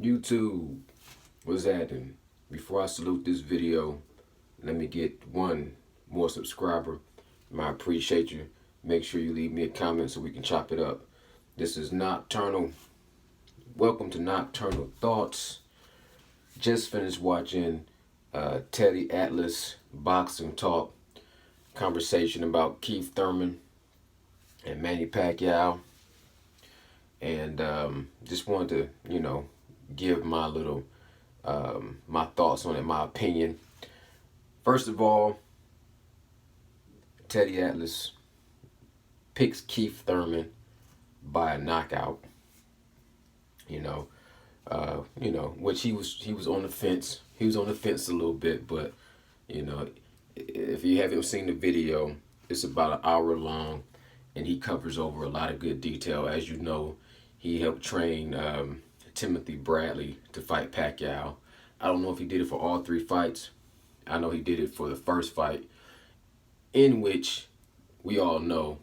YouTube, what's happening? Before I salute this video, let me get one more subscriber. I appreciate you. Make sure you leave me a comment so we can chop it up. This is Nocturnal. Welcome to Nocturnal Thoughts. Just finished watching Teddy Atlas boxing talk conversation about Keith Thurman and Manny Pacquiao, and just wanted to give my little my thoughts on it, my opinion. First of all, Teddy Atlas picks Keith Thurman by a knockout. Which he was on the fence. He was on the fence a little bit, but if you haven't seen the video, it's about an hour long, and he covers over a lot of good detail. As you know, he helped train Timothy Bradley to fight Pacquiao. I don't know if he did it for all three fights. I know he did it for the first fight, in which we all know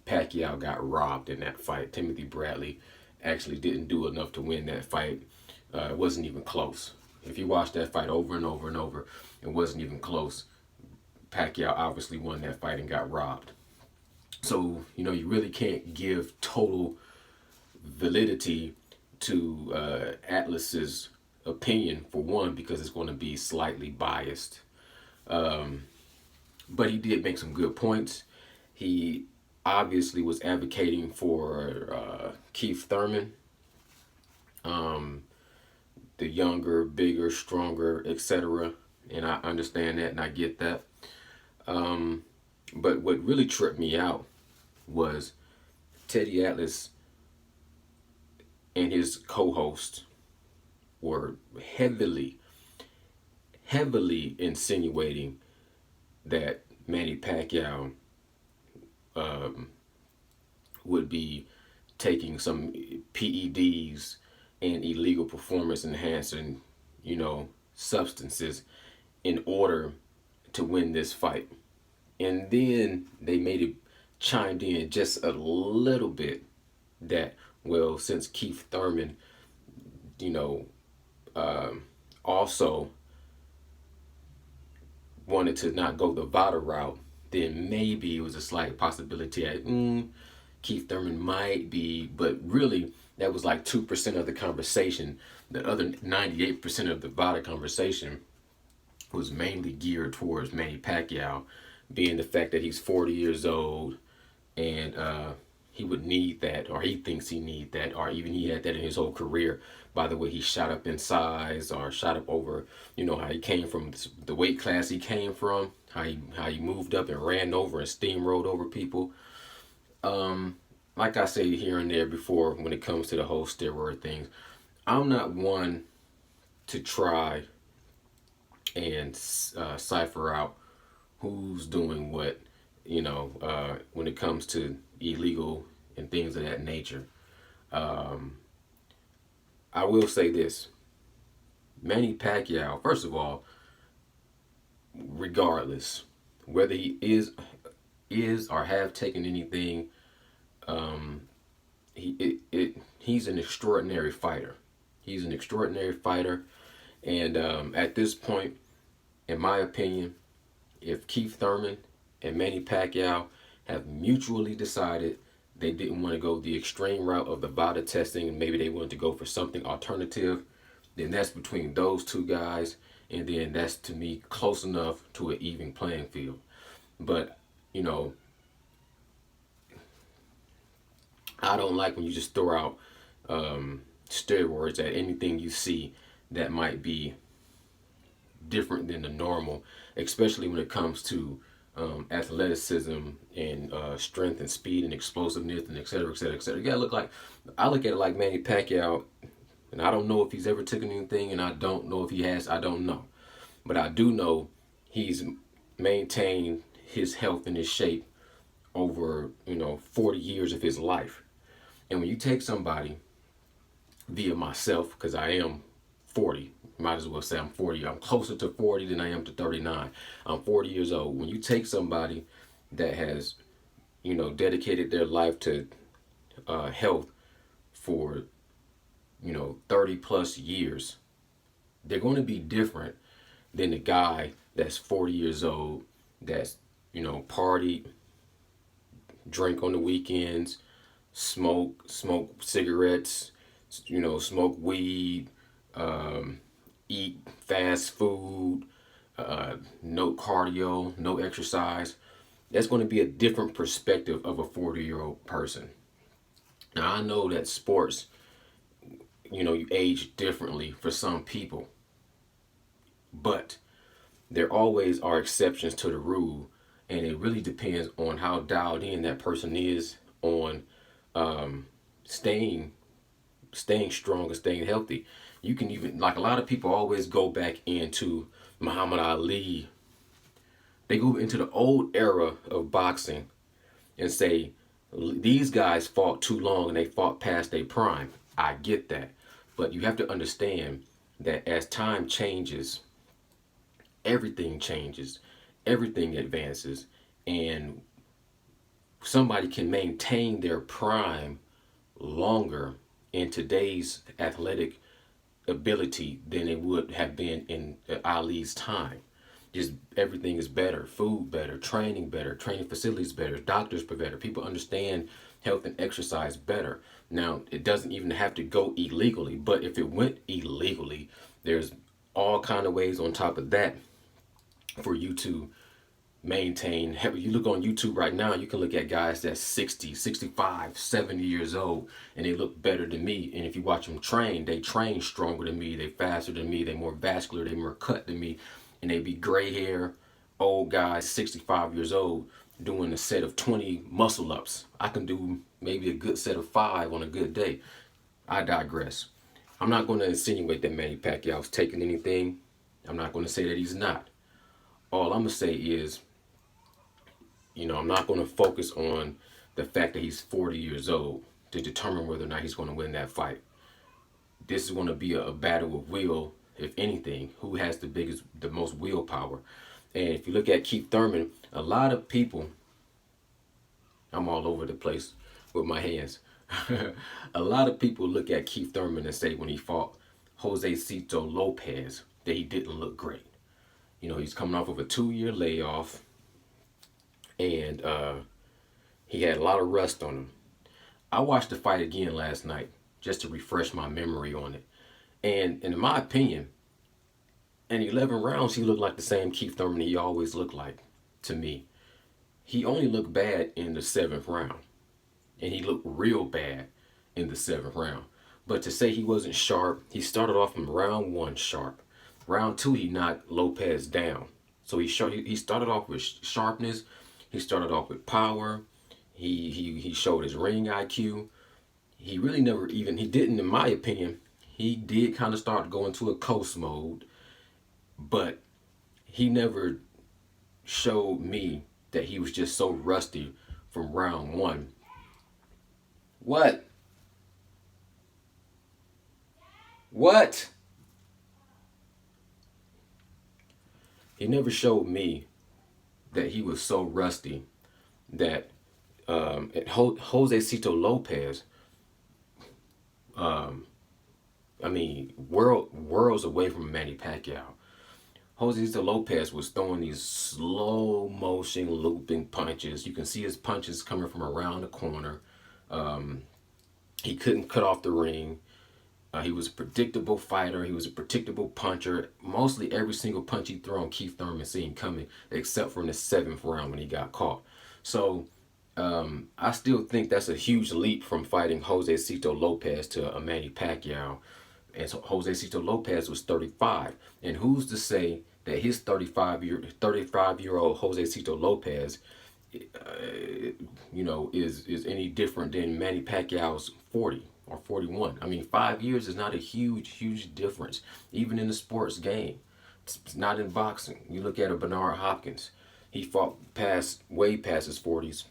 Pacquiao got robbed in that fight. Timothy Bradley actually didn't do enough to win that fight. It wasn't even close. If you watch that fight over and over and over, it wasn't even close. Pacquiao obviously won that fight and got robbed. So, you really can't give total validity to Atlas's opinion, for one, because it's going to be slightly biased. But he did make some good points. He obviously was advocating for Keith Thurman, the younger, bigger, stronger, etc. And I understand that and I get that. But what really tripped me out was Teddy Atlas and his co-host were heavily insinuating that Manny Pacquiao would be taking some PEDs and illegal performance enhancing, substances in order to win this fight. And then they made it chimed in just a little bit that, well, since Keith Thurman, also wanted to not go the VADA route, then maybe it was a slight possibility that Keith Thurman might be, but really that was like 2% of the conversation. The other 98% of the VADA conversation was mainly geared towards Manny Pacquiao, being the fact that he's 40 years old and he would need that, or he thinks he need that, or even he had that in his whole career. By the way, he shot up in size or shot up over, how he came from the weight class he came from, how he moved up and ran over and steamrolled over people. Like I say here and there before, when it comes to the whole steroid things, I'm not one to try and cipher out who's doing what, when it comes to illegal and things of that nature. I will say this. Manny Pacquiao, first of all, regardless whether he is or have taken anything, he's an extraordinary fighter. He's an extraordinary fighter, and at this point, in my opinion, if Keith Thurman and Manny Pacquiao have mutually decided they didn't want to go the extreme route of the VADA testing and maybe they wanted to go for something alternative, then that's between those two guys, and then that's, to me, close enough to an even playing field. But, I don't like when you just throw out steroids at anything you see that might be different than the normal, especially when it comes to athleticism and strength and speed and explosiveness and et cetera, et cetera, et cetera. I look at it like Manny Pacquiao, and I don't know if he's ever taken anything, and I don't know if he has. I don't know. But I do know he's maintained his health and his shape over, 40 years of his life. And when you take somebody via myself, because I am 40, might as well say I'm 40. I'm closer to 40 than I am to 39. I'm 40 years old. When you take somebody that has, dedicated their life to health for 30 plus years, they're going to be different than the guy that's 40 years old, that's, party, drink on the weekends, smoke cigarettes, smoke weed, eat fast food, no cardio, no exercise. That's going to be a different perspective of a 40-year-old person. Now, I know that sports, you age differently for some people, but there always are exceptions to the rule, and it really depends on how dialed in that person is on um, staying strong and staying healthy. You can even, like, a lot of people always go back into Muhammad Ali. They go into the old era of boxing and say these guys fought too long and they fought past their prime. I get that, but you have to understand that as time changes, everything changes, everything advances, and somebody can maintain their prime longer in today's athletic ability than it would have been in Ali's time. Just everything is better, food better, training facilities better, doctors better. People understand health and exercise better. Now, it doesn't even have to go illegally, but if it went illegally, there's all kind of ways on top of that for you to maintain. You look on YouTube right now, you can look at guys that's 60, 65, 70 years old, and they look better than me. And if you watch them train, they train stronger than me, they faster than me, they more vascular, they more cut than me, and they be gray hair, old guys, 65 years old, doing a set of 20 muscle ups. I can do maybe a good set of 5 on a good day. I digress. I'm not going to insinuate that Manny Pacquiao's taking anything. I'm not going to say that he's not. All I'm going to say is, I'm not going to focus on the fact that he's 40 years old to determine whether or not he's going to win that fight. This is going to be a battle of will, if anything. Who has the most willpower? And if you look at Keith Thurman, a lot of people, I'm all over the place with my hands. A lot of people look at Keith Thurman and say when he fought Jose Cito Lopez that he didn't look great. He's coming off of a 2-year layoff, and he had a lot of rust on him. I watched the fight again last night just to refresh my memory on it. And in my opinion, in 11 rounds, he looked like the same Keith Thurman he always looked like to me. He only looked bad in the 7th round. And he looked real bad in the 7th round. But to say he wasn't sharp, he started off from round 1 sharp. Round 2, he knocked Lopez down. So he started off with sharpness. He started off with power. He showed his ring IQ. He really he didn't, in my opinion, he did kind of start going to a coast mode, but he never showed me that he was just so rusty from round 1. What? He never showed me that he was so rusty that Jose Cito Lopez, worlds away from Manny Pacquiao. Jose Cito Lopez was throwing these slow motion looping punches. You can see his punches coming from around the corner. He couldn't cut off the ring. He was a predictable fighter. He was a predictable puncher. Mostly every single punch he threw on Keith Thurman seen coming, except for in the 7th round when he got caught. So I still think that's a huge leap from fighting Jose Cito Lopez to a Manny Pacquiao. And so Jose Cito Lopez was 35. And who's to say that his 35-year-old Jose Cito Lopez is any different than Manny Pacquiao's 40 or 41. 5 years is not a huge difference, even in the sports game. It's not in boxing. You look at a Bernard Hopkins. He fought way past his 40s.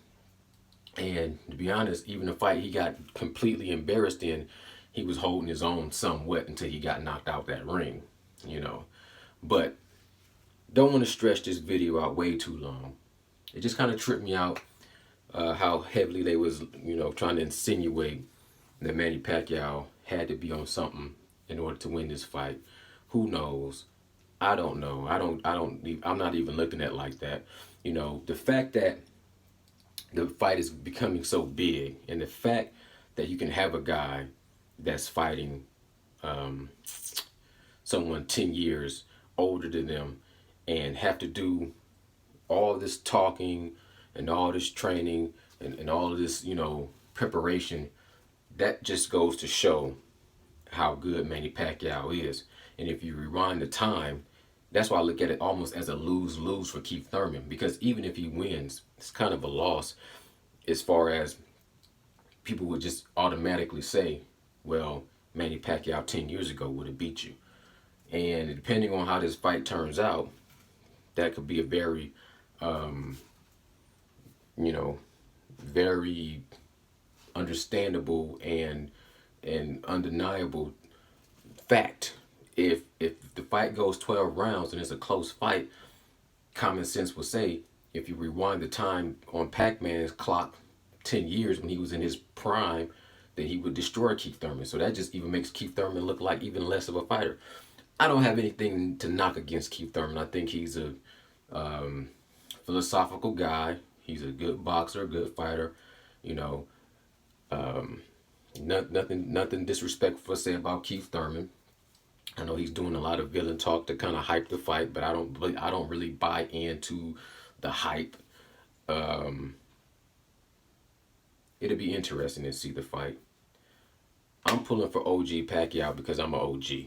And to be honest, even the fight he got completely embarrassed in, he was holding his own somewhat until he got knocked out that ring, But don't want to stretch this video out way too long. It just kind of tripped me out how heavily they was, trying to insinuate that Manny Pacquiao had to be on something in order to win this fight. Who knows? I don't know. I'm not even looking at it like that. You know, the fact that the fight is becoming so big, and the fact that you can have a guy that's fighting um, someone 10 years older than them and have to do all this talking and all this training and all of this, you know, preparation, that just goes to show how good Manny Pacquiao is. And if you rewind the time, that's why I look at it almost as a lose-lose for Keith Thurman, because even if he wins, it's kind of a loss as far as people would just automatically say, well, Manny Pacquiao 10 years ago would have beat you. And depending on how this fight turns out, that could be a very, you know, very understandable and undeniable fact. If the fight goes 12 rounds and it's a close fight, common sense would say, if you rewind the time on Pac-Man's clock 10 years when he was in his prime, that he would destroy Keith Thurman. So that just even makes Keith Thurman look like even less of a fighter. I don't have anything to knock against Keith Thurman. I think he's a philosophical guy. He's a good boxer, good fighter. You know, nothing disrespectful to say about Keith Thurman. I know he's doing a lot of villain talk to kind of hype the fight, but I don't really buy into the hype. It'll be interesting to see the fight. I'm pulling for OG Pacquiao because I'm an OG,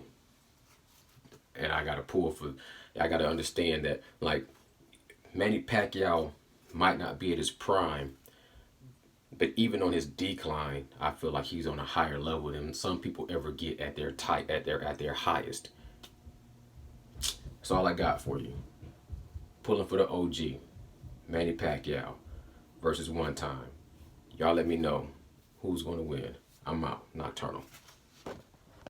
and I gotta pull for. I gotta understand that, like, Manny Pacquiao might not be at his prime, but even on his decline, I feel like he's on a higher level than some people ever get at their highest. That's all I got for you. Pulling for the OG, Manny Pacquiao versus One Time. Y'all let me know who's gonna win. I'm out. Nocturnal.